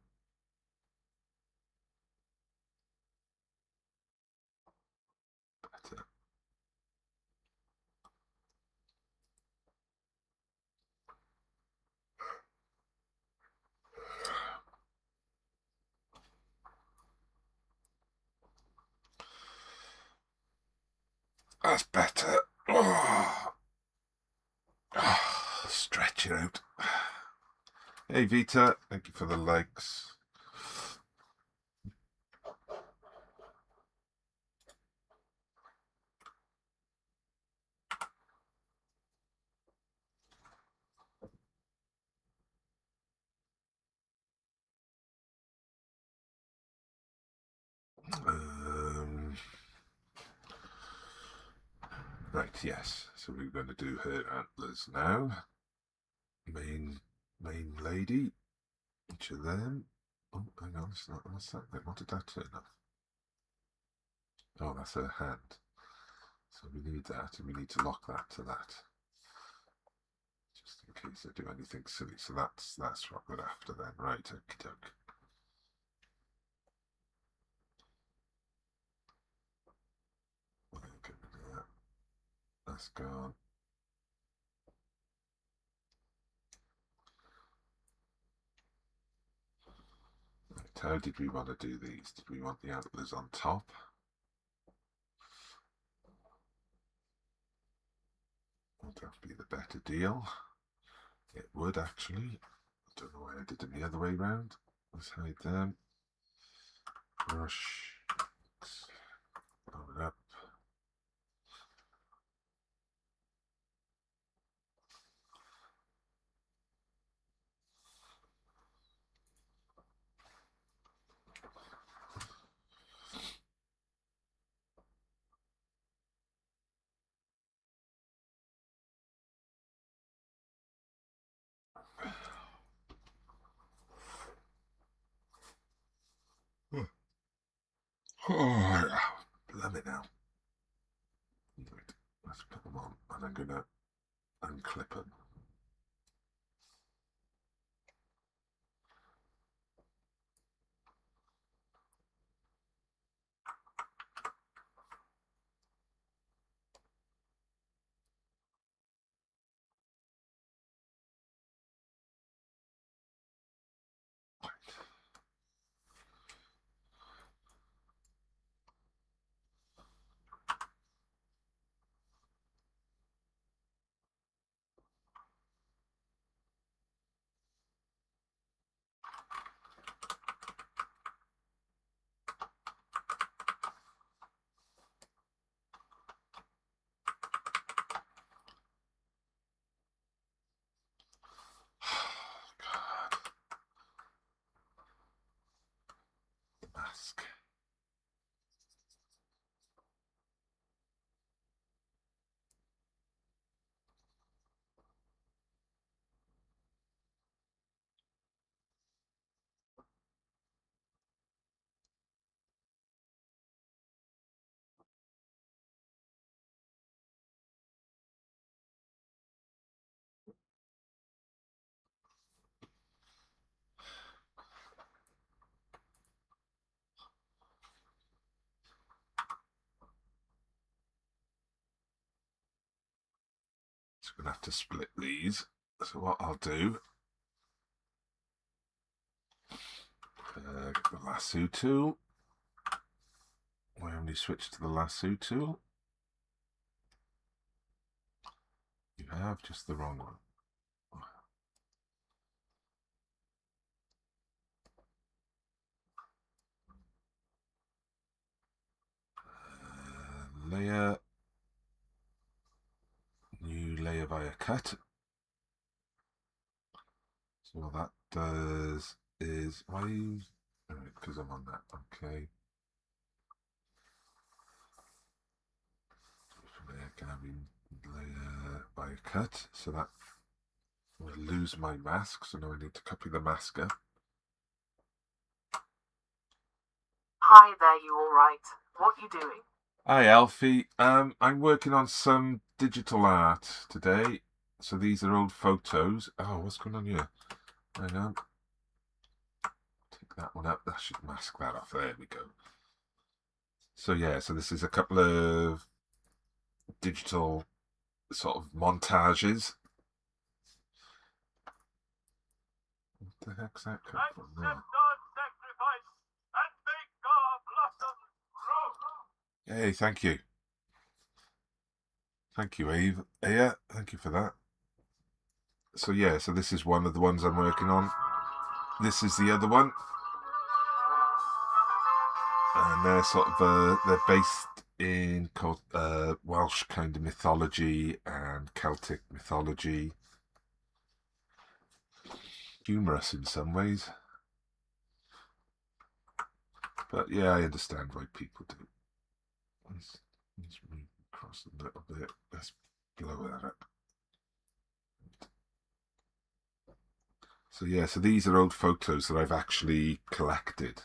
Better. That's better. Oh. Oh, stretch it out. Hey Vita, thank you for the likes. Right, yes. So we're going to do her antlers now. Main lady. Each of them. Oh, hang on, what's that? What did that turn up? Oh, that's her hand. So we need that, and we need to lock that to that, just in case I do anything silly. So that's what we're after then, right? Okie doke. Okay, that's gone. Right, how did we want to do these? Did we want the antlers on top? Would that be the better deal? It would actually. I don't know why I did them the other way round. Let's hide them. Brush. Blow it up. Oh, love it now. Right, let's put them on, and I'm going to unclip them. God, the mask. So we're going to have to split these. So what I'll do, get the lasso tool. I only switch to the lasso tool. You have just the wrong one. Layer, new layer via cut. So what that does is because I'm on that, okay. From there, grabbing layer via cut, so that will lose my mask. So now I need to copy the mask up. Hi there, you alright? What you doing? Hi Alfie, I'm working on some digital art today. So these are old photos. Oh, what's going on here? Hang on. Take that one up. That should mask that off. There we go. So yeah, so this is a couple of digital sort of montages. What the heck's that come from there? Hey, thank you. Thank you, Eve. Yeah, thank you for that. So yeah, so this is one of the ones I'm working on. This is the other one. And they're sort of, they're based in Welsh kind of mythology and Celtic mythology. Humorous in some ways. But yeah, I understand why people do. Let's move across a little bit. Let's blow that up. So yeah, so these are old photos that I've actually collected.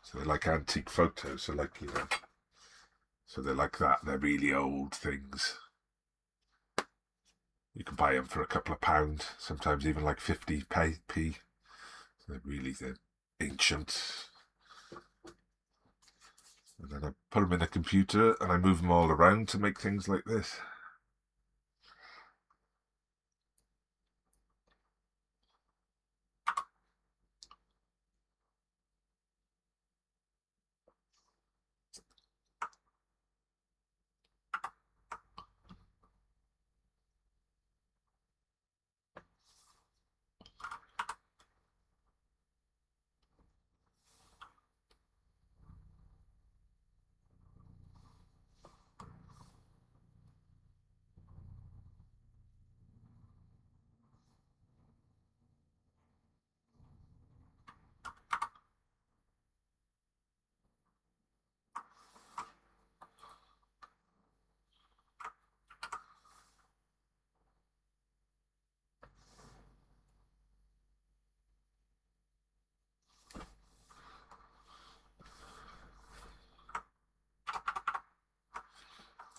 So they're like antique photos, so like, you know, so they're like that. They're really old things. You can buy them for a couple of pounds, sometimes even like 50p. So they're ancient. And then I put them in a computer and I move them all around to make things like this.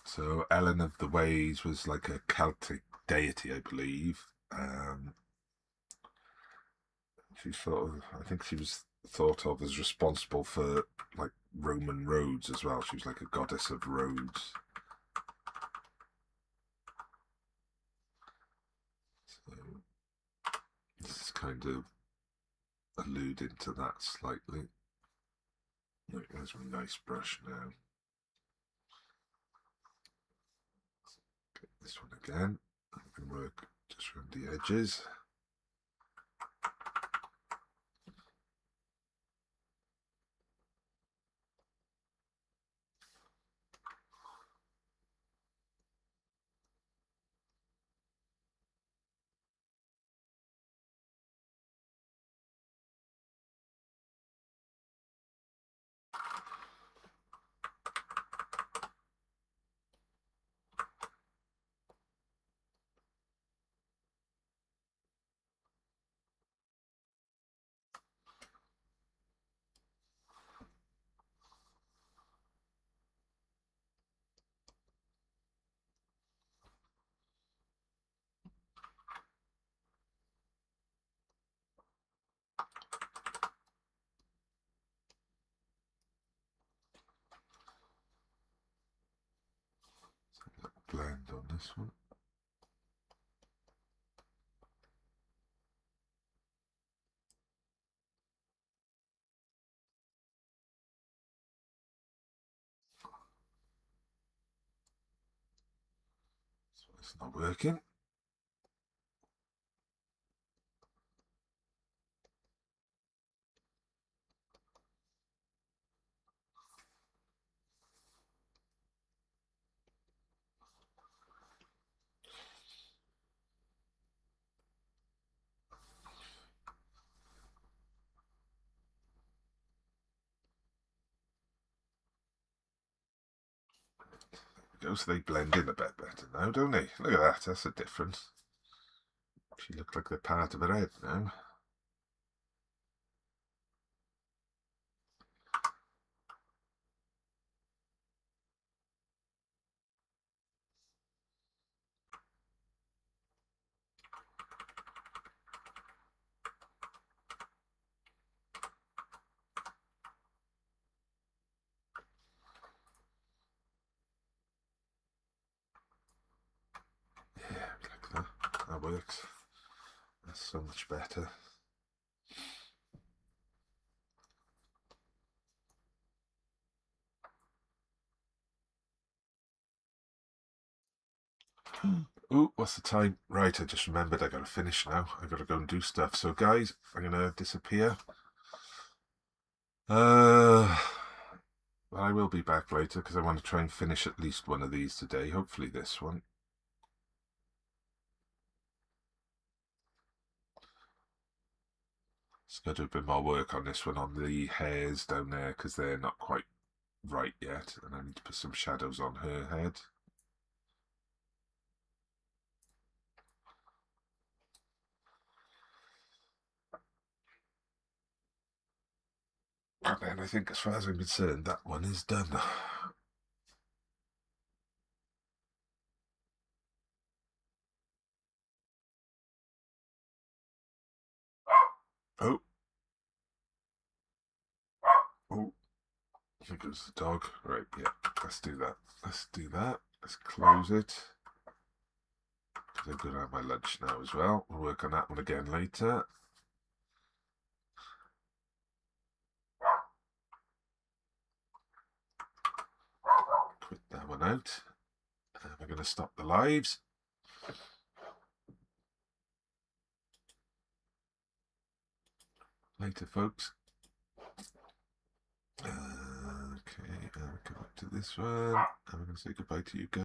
So Ellen of the Ways was like a Celtic deity, I believe. I think she was thought of as responsible for like Roman roads as well. She was like a goddess of roads. So this is kind of alluding to that slightly. Right, there's my nice brush now. Get this one again. I can work just around the edges. Blend on this one. So it's not working. So they blend in a bit better now, don't they? Look at that, that's a difference. She looks like they're part of her head now. Yeah, like that. That works. That's so much better. Ooh, what's the time? Right, I just remembered I gotta finish now. I gotta go and do stuff. So guys, I'm gonna disappear. I will be back later because I want to try and finish at least one of these today. Hopefully this one. Just got to do a bit more work on this one, on the hairs down there, because they're not quite right yet. And I need to put some shadows on her head. And then I think, as far as I'm concerned, that one is done. Oh. Oh. Here goes the dog. Right, yeah, let's do that. Let's do that. Let's close it. Because I'm going to have my lunch now as well. We'll work on that one again later. Quit that one out. And we're going to stop the lives. Later, folks. Okay, and we'll come back to this one. And we're going to say goodbye to you guys.